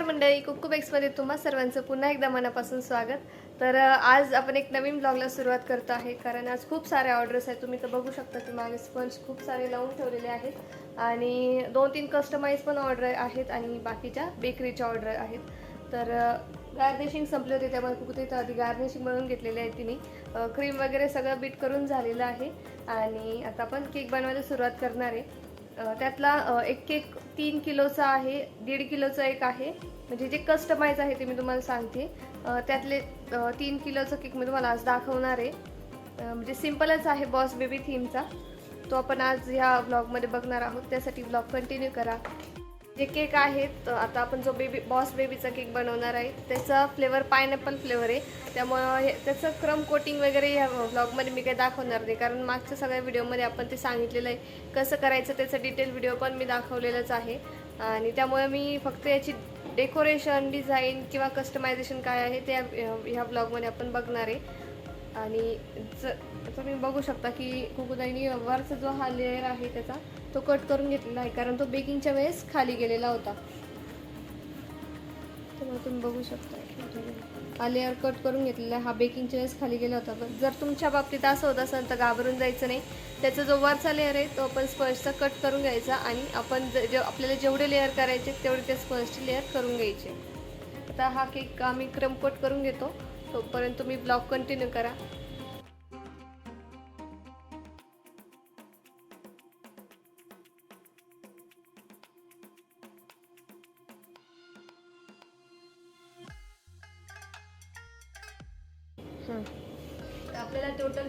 नमस्कार मंडळी, कुक्कू बेक्समध्ये तुम्हा सर्वांचं पुन्हा एकदा मनापासून स्वागत। तर आज आपण एक नवीन ब्लॉगला सुरुवात करत आहे, कारण आज खूप सारे ऑर्डर्स आहेत। तुम्ही तर बघू शकता की मागे स्पंज खूप सारे लावून ठेवलेले आहेत आणि 2-3 कस्टमाइज पण ऑर्डर आहेत आणि बाकीच्या बेकरीच्या ऑर्डर आहेत। तर गार्निशिंग संपली होती, त्यामुळे कुकू तिथं आधी गार्निशिंग बनवून घेतलेली आहे तिने। क्रीम वगैरे सगळं बीट करून झालेलं आहे आणि आता आपण केक बनवायला सुरुवात करणार आहे। त्यातला एक केक 3 किलोचा आहे, 1.5 किलोचा एक आहे, म्हणजे जे कस्टमाइज आहे ते मी तुम्हाला सांगते। त्यातले 3 किलोचा केक मी तुम्हाला आज दाखवणार आहे। म्हणजे सिंपलच आहे, बॉस बेबी थीमचा। तो आपण आज ह्या ब्लॉगमध्ये बघणार आहोत, त्यासाठी ब्लॉग कंटिन्यू करा। जे केक आहेत, आता आपण जो बॉस बेबीचा केक बनवणार आहे त्याचा फ्लेवर पायनॅपल फ्लेवर आहे, त्यामुळे त्याचं क्रम कोटिंग वगैरे या व्लॉगमध्ये मी काही दाखवणार नाही, कारण मागच्या सगळ्या व्हिडिओमध्ये आपण ते सांगितलेलं आहे कसं करायचं, त्याचं डिटेल व्हिडिओ पण मी दाखवलेलंच आहे। आणि त्यामुळे मी फक्त याची डेकोरेशन, डिझाईन किंवा कस्टमायझेशन काय आहे ते ह्या ब्लॉगमध्ये आपण बघणार आहे। आणि तुम्ही बघू शकता की कुकुदाईनी वरचा जो हा लेयर आहे त्याचा तो कट करून घेतलेला आहे, कारण तो बेकिंगच्या वेळेस खाली गेलेला होता। तर तुम्ही बघू शकता हा लेयर कट करून घेतलेला आहे, हा बेकिंगच्या वेळेस खाली गेला होता। पण जर तुमच्या बाबतीत असं होत असेल तर घाबरून जायचं नाही, त्याचा जो वरचा लेयर आहे तो आपण स्पंजचा कट करून घ्यायचा आणि आपण आपल्याला जेवढे लेयर करायचे तेवढे ते स्पंजचे लेयर करून घ्यायचे। आता हा केक आम्ही क्रम कोट करून घेतो, तोपर्यंत तुम्ही ब्लॉग कंटिन्यू करा। आपल्याला टोटल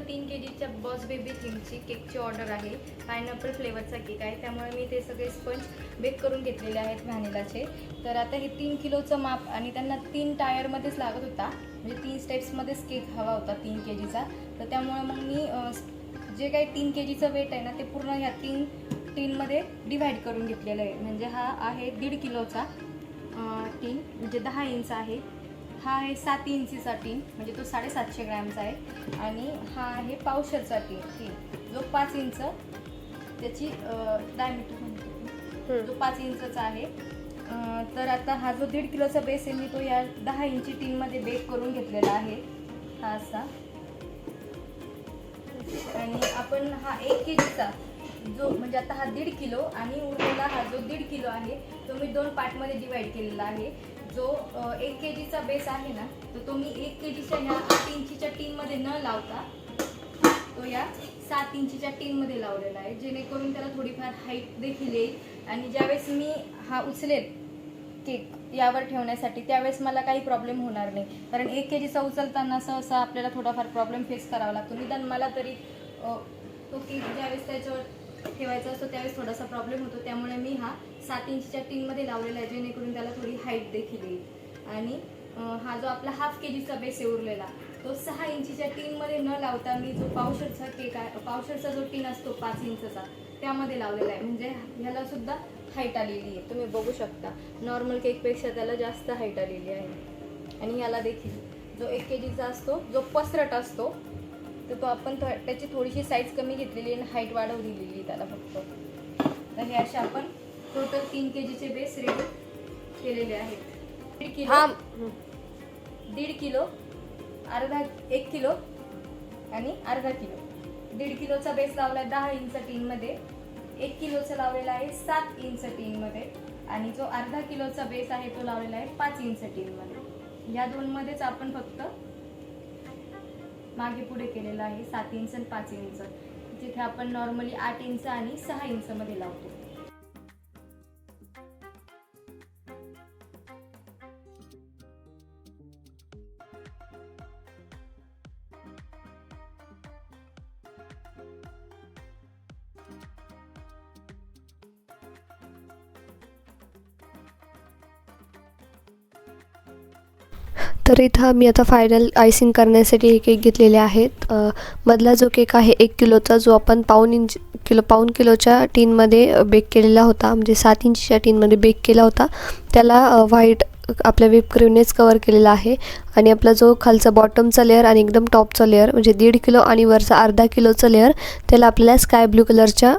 3 केजीच्या बॉस बेबी थीमची केकची ऑर्डर आहे। पायनॅपल फ्लेवरचा केक आहे, त्यामुळे मी ते सगळे स्पंज बेक करून घेतलेले आहेत व्हॅनिलाचे। तर आता हे 3 किलोचं माप आणि त्यांना 3 टायरमध्येच लागत होता, म्हणजे 3 स्टेप्समध्येच केक हवा होता 3 केजीचा। तर त्यामुळे मग मी जे काही 3 केजीचं वेट आहे ना ते पूर्ण ह्या 3 टीनमध्ये डिव्हाइड करून घेतलेलं आहे। म्हणजे हा आहे 1.5 किलोचा टीन, म्हणजे 10 इंच आहे। हा आहे 7 इंचीचा टीन, म्हणजे तो 750 ग्रॅमचा आहे। आणि हा आहे पावशरचा टीन जो 5 इंच त्याची डायमीटर जो 5 इंचचा आहे। तर आता हा जो 1.5 किलोचा बेस आहे मी तो या 10 इंची टीनमध्ये बेक करून घेतलेला आहे, हा असा। आणि आपण हा 1 केजीचा जो म्हणजे आता हा 1.5 किलो आणि उरलेला हा जो 1.5 किलो आहे तो मी 2 पार्टमध्ये डिवाइड केलेला आहे। जो 1 केजीचा बेस आहे ना तो मी 1 केजीच्या ह्या 8 इंचीच्या टीनमध्ये न लावता तो या 7 इंचीच्या टीनमध्ये लावलेला आहे, जेणेकरून त्याला थोडीफार हाईट देखील येईल। आणि ज्यावेळेस मी हा उचलेल केक यावर ठेवण्यासाठी त्यावेळेस मला काही प्रॉब्लेम होणार नाही, कारण 1 केजीचा उचलताना सहसा आपल्याला थोडाफार प्रॉब्लेम फेस करावा लागतो। निदान मला तरी तो केक ज्यावेळेस त्याच्यावर ठेवायचा असतो त्यावेळेस थोडासा प्रॉब्लेम होतो, त्यामुळे मी हा 7 इंचच्या टीनमध्ये लावलेला आहे, जेणेकरून त्याला थोडी हाईट देखील येईल। आणि हा जो आपला हाफ केजीचा बेस आहे उरलेला तो 6 इंचीच्या टीनमध्ये न लावता मी जो पावशरचा केक आहे, पावशरचा जो टीन असतो 5 इंचचा त्यामध्ये लावलेला आहे, म्हणजे ह्याला सुद्धा हाईट आलेली आहे। तुम्ही बघू शकता नॉर्मल केकपेक्षा त्याला जास्त हाईट आलेली आहे। आणि ह्याला देखील जो 1 केजीचा असतो जो पसरट असतो तर तो आपण त्याची थोडीशी साईज कमी घेतलेली आणि हाईट वाढवून दिलेली त्याला फक्त। तर हे असे आपण टोटल 3 केजीचे बेस रेडी केलेले आहेत। 1.5 किलो, 1 किलो आणि अर्धा किलो। 1.5 किलोचा बेस लावला आहे 10 इंच टीनमध्ये, 1 किलोचा लावलेला आहे 7 इंच टीनमध्ये आणि जो अर्धा किलोचा बेस आहे तो लावलेला आहे 5 इंच टीनमध्ये। या दोनमध्येच आपण फक्त मागे पुढे केलेला आहे 7 इंच आणि 5 इंच, जिथे आपण नॉर्मली 8 इंच आणि 6 इंच मध्ये लावतो। तर इथं मी आता फायनल आयसिंग करण्यासाठी हे केक घेतलेले आहेत। मधला जो केक आहे 1 किलोचा, जो आपण पाऊण किलोच्या टीनमध्ये बेक केलेला होता, म्हणजे 7 इंचच्या टीनमध्ये बेक केला होता, त्याला व्हाईट आपल्या व्हिप क्रीमनेच कवर केलेला आहे आणि आपला जो खालचा बॉटमचा लेअर आणि एकदम टॉपचा लेअर म्हणजे 1.5 किलो आणि वरचा अर्धा किलोचा लेअर त्याला आपल्याला स्काय ब्लू कलरच्या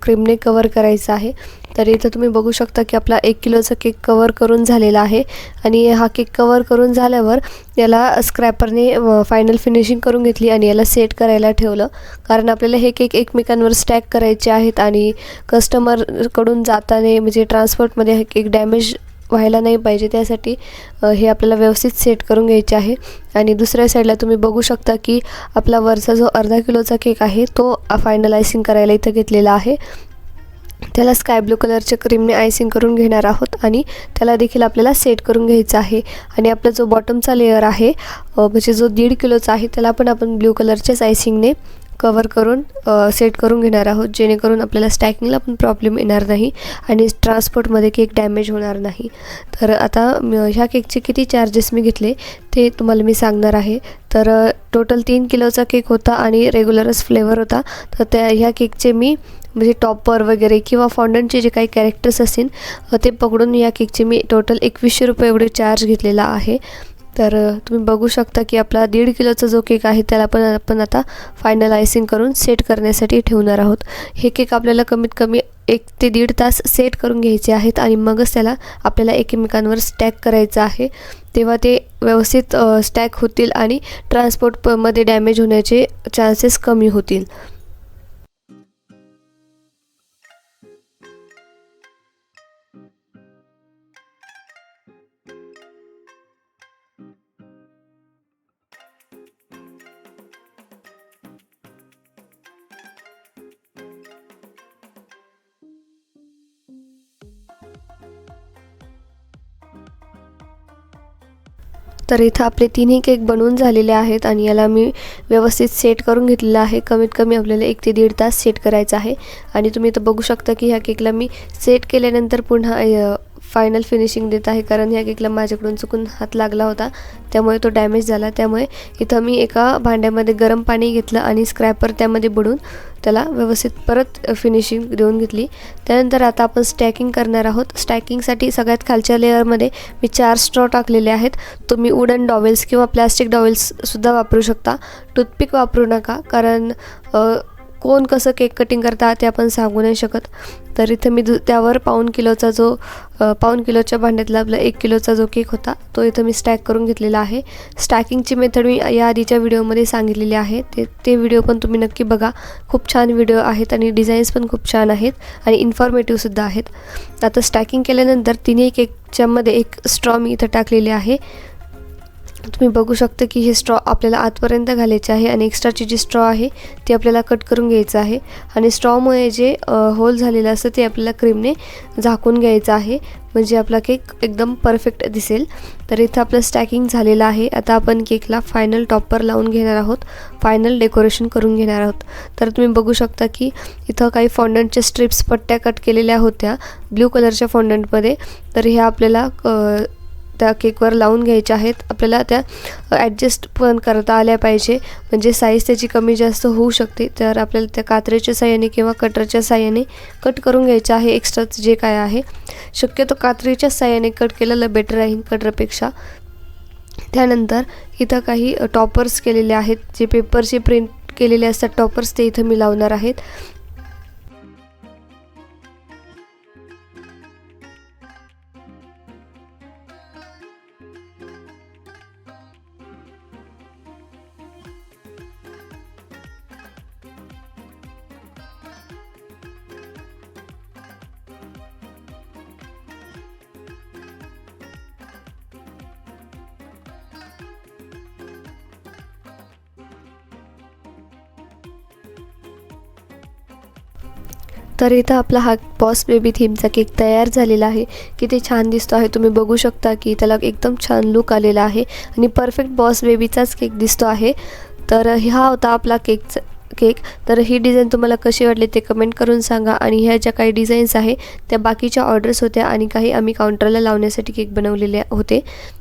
क्रीमने कवर करायचा आहे. तर इथं तुम्ही बघू शकता की आपला 1 किलोचा केक कवर करून झालेला आहे आणि हा केक कवर करून झाल्यावर याला स्क्रॅपरने फायनल फिनिशिंग करून घेतली आणि याला सेट करायला ठेवलं, कारण आपल्याला हे केक एकमेकांवर स्टॅक करायचे आहेत आणि कस्टमरकडून जाताना म्हणजे ट्रान्सपोर्टमध्ये हे केक डॅमेज व्हायला नाही पाहिजे, त्यासाठी हे आपल्याला व्यवस्थित सेट करून घ्यायचे आहे. आणि दुसऱ्या साईडला तुम्ही बघू शकता की आपला वरचा जो अर्धा किलोचा केक आहे तो फायनल आयसिंग करायला इथं घेतलेला आहे. त्याला स्काय ब्लू कलरच्या क्रीमने आयसिंग करून घेणार आहोत आणि त्याला देखील आपल्याला सेट करून घ्यायचं आहे. आणि आपला जो बॉटमचा लेअर आहे म्हणजे जो 1.5 किलोचा आहे त्याला पण आपण ब्लू कलरच्याच आयसिंगने कवर करून सेट करून घेणार आहोत, जेणेकरून आपल्याला स्टॅकिंगला पण प्रॉब्लेम येणार नाही आणि ट्रान्सपोर्टमध्ये केक डॅमेज होणार नाही. तर आता ह्या केकचे किती चार्जेस मी घेतले ते तुम्हाला मी सांगणार आहे. तर टोटल 3 किलोचा केक होता आणि रेग्युलरच फ्लेवर होता. तर ह्या केकचे मी म्हणजे टॉपर वगैरे किंवा फॉन्डंटचे जे काही कॅरेक्टर्स असतील ते पकडून या केकचे मी टोटल 2100 रुपये एवढे चार्ज घेतलेला आहे. तर तुम्ही बघू शकता की आपला 1.5 किलोचा जो केक आहे त्याला पण आपण आता फायनल आयसिंग करून सेट करण्यासाठी ठेवणार आहोत. हे केक आपल्याला कमीत कमी 1 ते 1.5 तास सेट करून घ्यायचे आहेत आणि मगच त्याला आपल्याला एकमेकांवर स्टॅक करायचं आहे, तेव्हा ते व्यवस्थित स्टॅक होतील आणि ट्रान्सपोर्टमध्ये डॅमेज होण्याचे चान्सेस कमी होतील. तर इथं आपले तिन्ही केक बनवून झालेले आहेत आणि याला मी व्यवस्थित सेट करून घेतलेलं आहे. कमीत कमी आपल्याला 1 ते 1.5 तास सेट करायचं आहे. आणि तुम्ही इथं बघू शकता की ह्या केकला मी सेट केल्यानंतर पुन्हा फायनल फिनिशिंग देत आहे, कारण ह्या केकला माझ्याकडून चुकून हात लागला होता त्यामुळे तो डॅमेज झाला. त्यामुळे इथं मी एका भांड्यामध्ये गरम पाणी घेतलं आणि स्क्रॅपर त्यामध्ये बुडवून त्याला व्यवस्थित परत फिनिशिंग देऊन घेतली. त्यानंतर आता आपण स्टॅकिंग करणार आहोत. स्टॅकिंगसाठी सगळ्यात खालच्या लेअरमध्ये मी 4 स्ट्रॉ टाकलेले आहेत. तुम्ही वुडन डॉवेल्स किंवा प्लॅस्टिक डॉवेल्ससुद्धा वापरू शकता. टूथपिक वापरू नका, कारण कोण कसं केक कटिंग करता ते आपण सांगू नाही शकत. तर इथं मी त्यावर पाऊण किलोच्या भांड्यातला आपला 1 किलोचा जो केक होता तो इथं मी स्टॅक करून घेतलेला आहे. स्टॅकिंगची मेथड मी या आधीच्या व्हिडिओमध्ये सांगितलेली आहे, ते व्हिडिओ पण तुम्ही नक्की बघा. खूप छान व्हिडिओ आहेत आणि डिझाईन्स पण खूप छान आहेत आणि इन्फॉर्मेटिव्हसुद्धा आहेत. आता स्टॅकिंग केल्यानंतर तिन्ही केकच्यामध्ये 1 स्ट्रॉ मी इथं टाकलेली आहे. तुम्ही बघू शकता की हे स्ट्रॉ आपल्याला आतपर्यंत घालायचे आहे आणि एक्स्ट्राची जी स्ट्रॉ आहे ती आपल्याला कट करून घ्यायचं आहे. आणि स्ट्रॉमुळे जे होल झालेलं असतं ते आपल्याला क्रीमने झाकून घ्यायचं आहे, म्हणजे आपला केक एकदम परफेक्ट दिसेल. तर इथं आपलं स्टॅकिंग झालेलं आहे. आता आपण केकला फायनल टॉपर लावून घेणार आहोत, फायनल डेकोरेशन करून घेणार आहोत. तर तुम्ही बघू शकता की इथं काही फॉन्डंटच्या स्ट्रिप्स पट्ट्या कट केलेल्या होत्या ब्ल्यू कलरच्या फॉन्डंटमध्ये. तर ह्या आपल्याला त्या केकवर लावून घ्यायच्या आहेत. आपल्याला त्या ॲडजस्ट पण करता आल्या पाहिजे, म्हणजे साईज त्याची कमी जास्त होऊ शकते. तर आपल्याला त्या कात्रीच्या साहाय्याने किंवा कटरच्या साहाय्याने कट करून घ्यायचं आहे एक्स्ट्राचं जे काय आहे. शक्यतो कात्रीच्या साहाय्याने कट केलेलं बेटर राहील कटरपेक्षा. त्यानंतर इथं काही टॉपर्स केलेले आहेत, जे पेपरचे प्रिंट केलेले असतात टॉपर्स, ते इथं मी लावणार आहेत. तर इथं आपला हा बॉस बेबी थीमचा केक तयार झालेला आहे. किती छान दिसतो आहे, तुम्ही बघू शकता की त्याला एकदम छान लुक आलेला आहे आणि परफेक्ट बॉस बेबीचाच केक दिसतो आहे. तर हा होता आपला केक. तर ही डिझाईन तुम्हाला कशी वाटली ते कमेंट करून सांगा. आणि ह्या ज्या काही डिझाईन्स आहे त्या बाकीच्या ऑर्डर्स होत्या आणि काही आम्ही काउंटरला लावण्यासाठी केक बनवलेले होते.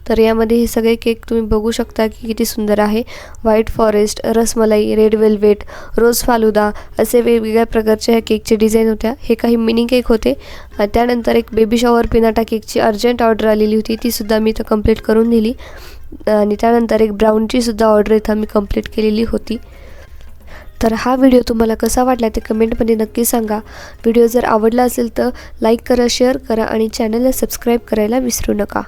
तर यामध्ये हे सगळे केक तुम्ही बघू शकता की किती सुंदर आहे. White forest, rasmalai, red velvet, rose falooda असे वेगवेगळ्या प्रकारच्या ह्या केकचे डिझाईन होत्या. हे काही मिनी केक होते. त्यानंतर एक बेबी शॉवर पिनाटा केकची अर्जंट ऑर्डर आलेली होती, तीसुद्धा मी इथं कंप्लीट करून दिली. आणि त्यानंतर एक ब्राऊनची सुद्धा ऑर्डर इथं मी कंप्लीट केलेली होती. तर हा व्हिडिओ तुम्हाला कसा वाटला ते कमेंटमध्ये नक्की सांगा. व्हिडिओ जर आवडला असेल तर लाईक करा, शेअर करा आणि चॅनलला सबस्क्राईब करायला विसरू नका.